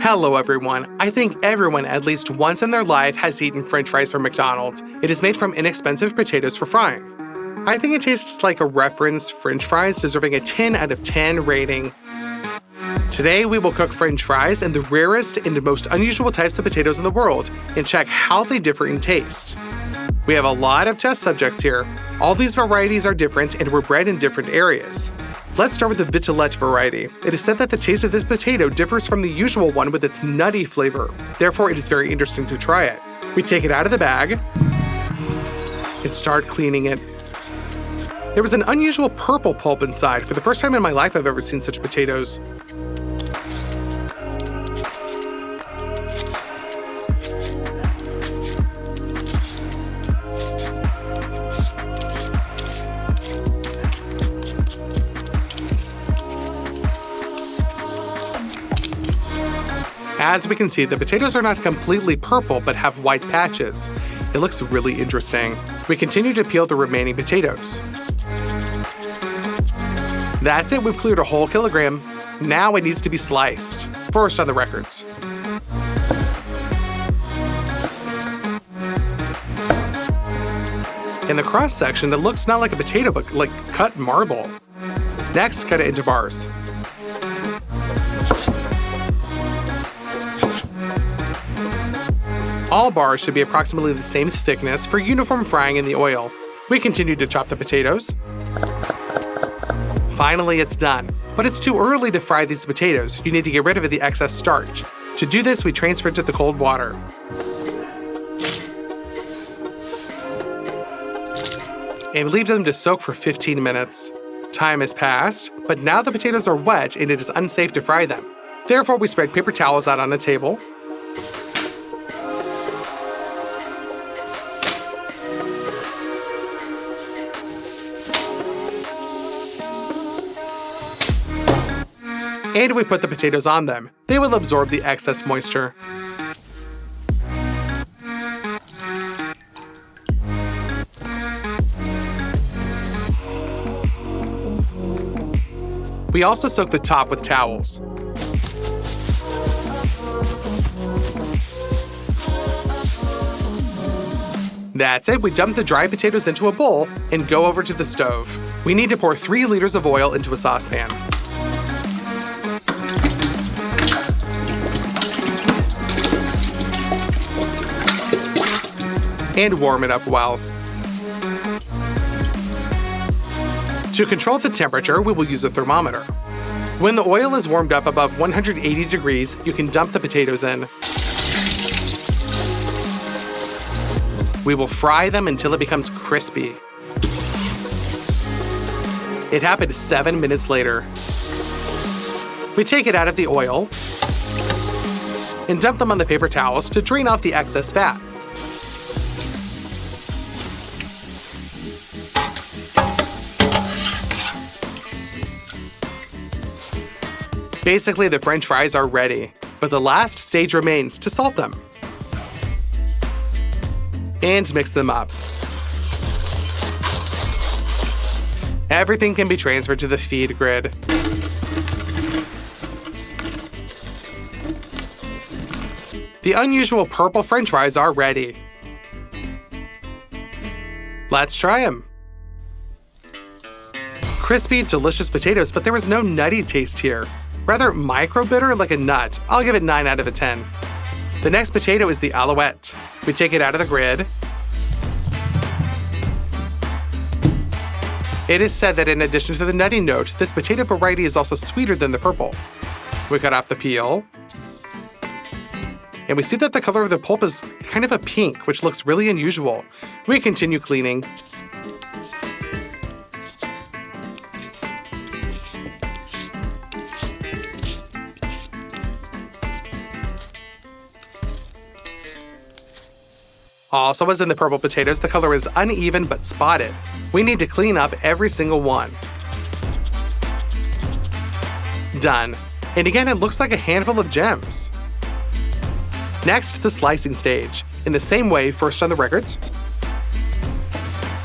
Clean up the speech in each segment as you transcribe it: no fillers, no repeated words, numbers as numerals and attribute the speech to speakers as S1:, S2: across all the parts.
S1: Hello everyone. I think everyone at least once in their life has eaten french fries from McDonald's. It is made from inexpensive potatoes for frying. I think it tastes like a reference french fries deserving a 10 out of 10 rating. Today we will cook french fries in the rarest and most unusual types of potatoes in the world and check how they differ in taste. We have a lot of test subjects here. All these varieties are different and were bred in different areas. Let's start with the Vitellette variety. It is said that the taste of this potato differs from the usual one with its nutty flavor. Therefore, it is very interesting to try it. We take it out of the bag and start cleaning it. There was an unusual purple pulp inside. For the first time in my life, I've ever seen such potatoes. As we can see, the potatoes are not completely purple but have white patches. It looks really interesting. We continue to peel the remaining potatoes. That's it, we've cleared a whole kilogram. Now it needs to be sliced. First on the records. In the cross section, it looks not like a potato but like cut marble. Next, cut it into bars. All bars should be approximately the same thickness for uniform frying in the oil. We continue to chop the potatoes. Finally, it's done. But it's too early to fry these potatoes. You need to get rid of the excess starch. To do this, we transfer it to the cold water. And leave them to soak for 15 minutes. Time has passed, but now the potatoes are wet and it is unsafe to fry them. Therefore, we spread paper towels out on a table. And we put the potatoes on them. They will absorb the excess moisture. We also soak the top with towels. That's it, we dump the dry potatoes into a bowl and go over to the stove. We need to pour 3 liters of oil into a saucepan. And warm it up well. To control the temperature, we will use a thermometer. When the oil is warmed up above 180 degrees, you can dump the potatoes in. We will fry them until it becomes crispy. It happened 7 minutes later. We take it out of the oil and dump them on the paper towels to drain off the excess fat. Basically, the french fries are ready, but the last stage remains to salt them. And mix them up. Everything can be transferred to the feed grid. The unusual purple french fries are ready. Let's try them. Crispy, delicious potatoes, but there was no nutty taste here. Rather micro-bitter like a nut. I'll give it 9 out of 10. The next potato is the Alouette. We take it out of the grid. It is said that in addition to the nutty note, this potato variety is also sweeter than the purple. We cut off the peel. And we see that the color of the pulp is kind of a pink, which looks really unusual. We continue cleaning. Also, as in the purple potatoes, the color is uneven but spotted. We need to clean up every single one. Done. And again, it looks like a handful of gems. Next, the slicing stage. In the same way, first on the records,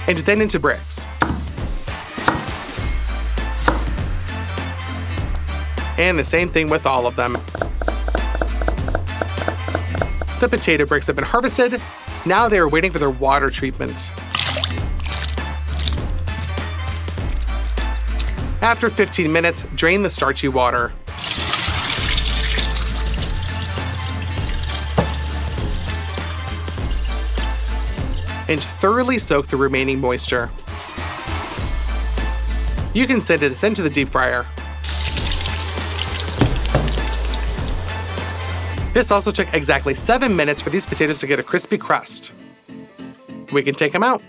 S1: and then into bricks. And the same thing with all of them. The potato bricks have been harvested. Now they are waiting for their water treatment. After 15 minutes, drain the starchy water. And thoroughly soak the remaining moisture. You can send this into the deep fryer. This also took exactly 7 minutes for these potatoes to get a crispy crust. We can take them out.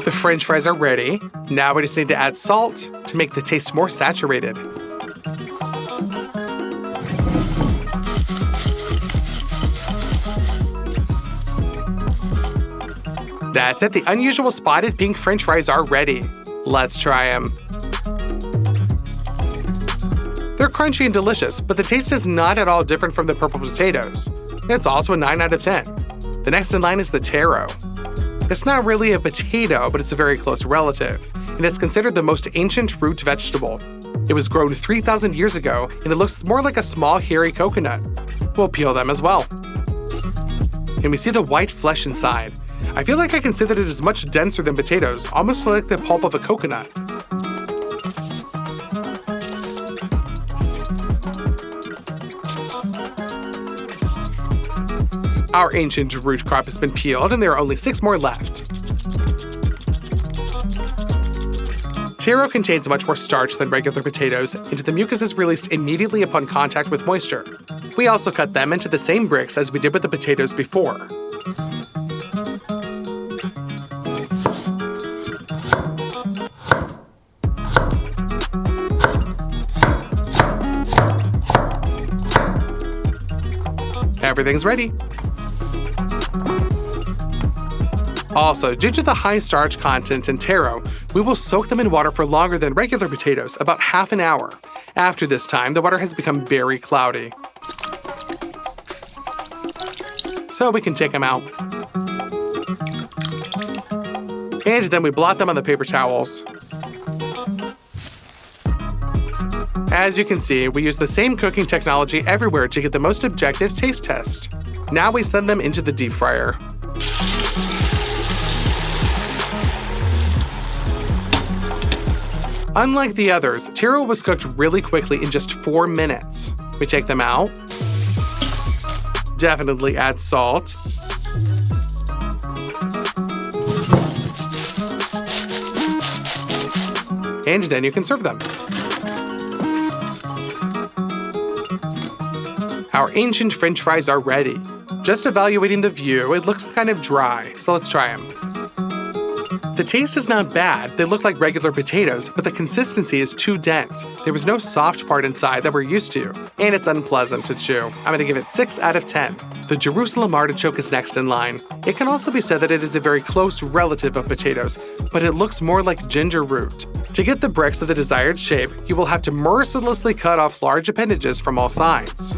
S1: The French fries are ready. Now we just need to add salt to make the taste more saturated. That's it, the unusual spotted pink French fries are ready. Let's try them. They're crunchy and delicious, but the taste is not at all different from the purple potatoes. It's also a 9 out of 10. The next in line is the taro. It's not really a potato, but it's a very close relative, and it's considered the most ancient root vegetable. It was grown 3,000 years ago, and it looks more like a small hairy coconut. We'll peel them as well. And we see the white flesh inside. I feel like I considered it as much denser than potatoes, almost like the pulp of a coconut. Our ancient root crop has been peeled, and there are only 6 more left. Taro contains much more starch than regular potatoes, and the mucus is released immediately upon contact with moisture. We also cut them into the same bricks as we did with the potatoes before. Everything's ready. Also, due to the high starch content in taro, we will soak them in water for longer than regular potatoes, about half an hour. After this time, the water has become very cloudy. So we can take them out. And then we blot them on the paper towels. As you can see, we use the same cooking technology everywhere to get the most objective taste test. Now we send them into the deep fryer. Unlike the others, taro was cooked really quickly in just 4 minutes. We take them out. Definitely add salt. And then you can serve them. Our ancient French fries are ready. Just evaluating the view, it looks kind of dry, so let's try them. The taste is not bad. They look like regular potatoes, but the consistency is too dense. There was no soft part inside that we're used to, and it's unpleasant to chew. I'm going to give it 6 out of 10. The Jerusalem artichoke is next in line. It can also be said that it is a very close relative of potatoes, but it looks more like ginger root. To get the bricks of the desired shape, you will have to mercilessly cut off large appendages from all sides.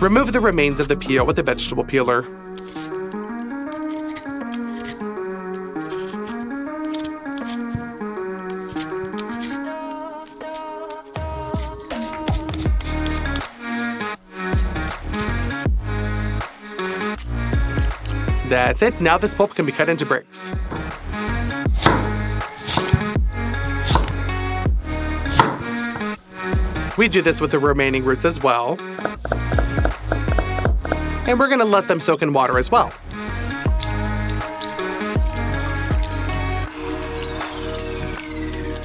S1: Remove the remains of the peel with a vegetable peeler. That's it. Now this pulp can be cut into bricks. We do this with the remaining roots as well. And we're going to let them soak in water as well.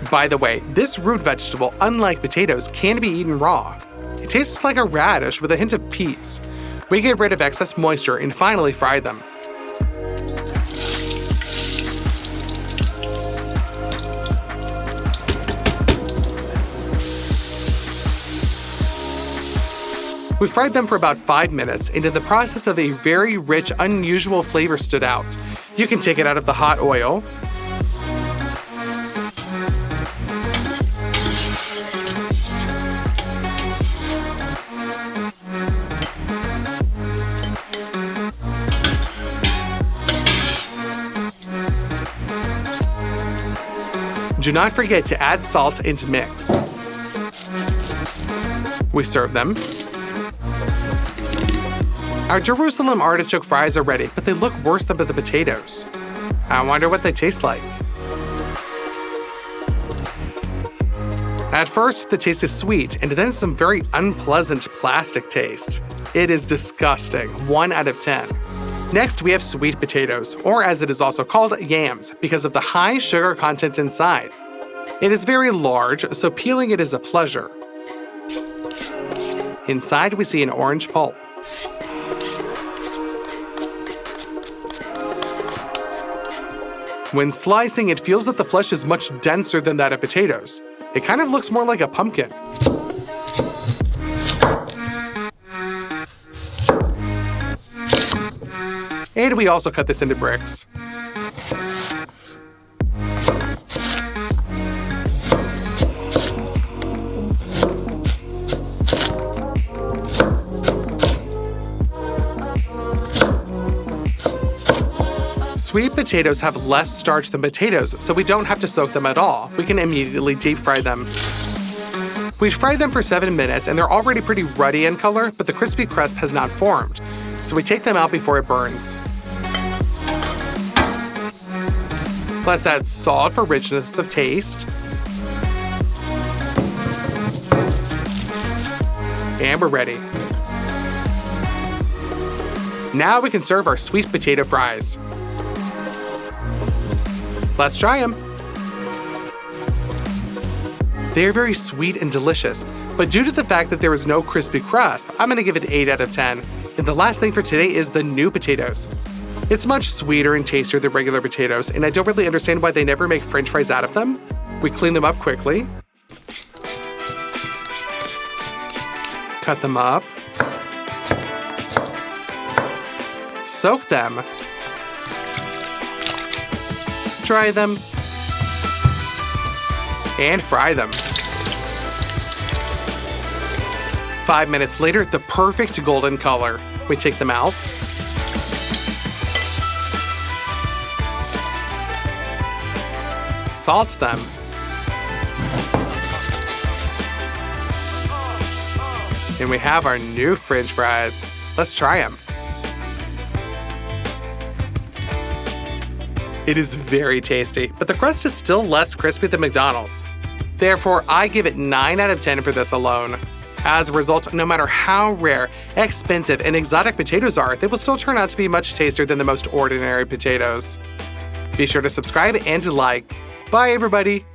S1: By the way, this root vegetable, unlike potatoes, can be eaten raw. It tastes like a radish with a hint of peas. We get rid of excess moisture and finally fry them. We fried them for about 5 minutes, and in the process of a very rich, unusual flavor stood out. You can take it out of the hot oil. Do not forget to add salt and mix. We serve them. Our Jerusalem artichoke fries are ready, but they look worse than the potatoes. I wonder what they taste like. At first, the taste is sweet, and then some very unpleasant plastic taste. It is disgusting, 1 out of 10. Next, we have sweet potatoes, or as it is also called, yams, because of the high sugar content inside. It is very large, so peeling it is a pleasure. Inside, we see an orange pulp. When slicing, it feels that the flesh is much denser than that of potatoes. It kind of looks more like a pumpkin. And we also cut this into bricks. Sweet potatoes have less starch than potatoes, so we don't have to soak them at all. We can immediately deep fry them. We fry them for 7 minutes and they're already pretty ruddy in color, but the crispy crust has not formed. So we take them out before it burns. Let's add salt for richness of taste. And we're ready. Now we can serve our sweet potato fries. Let's try them. They're very sweet and delicious, but due to the fact that there is no crispy crust, I'm gonna give it 8 out of 10. And the last thing for today is the new potatoes. It's much sweeter and tastier than regular potatoes, and I don't really understand why they never make French fries out of them. We clean them up quickly. Cut them up. Soak them. Dry them. And fry them. 5 minutes later, the perfect golden color. We take them out. Salt them. And we have our new French fries. Let's try them. It is very tasty, but the crust is still less crispy than McDonald's. Therefore, I give it 9 out of 10 for this alone. As a result, no matter how rare, expensive, and exotic potatoes are, they will still turn out to be much tastier than the most ordinary potatoes. Be sure to subscribe and like. Bye, everybody!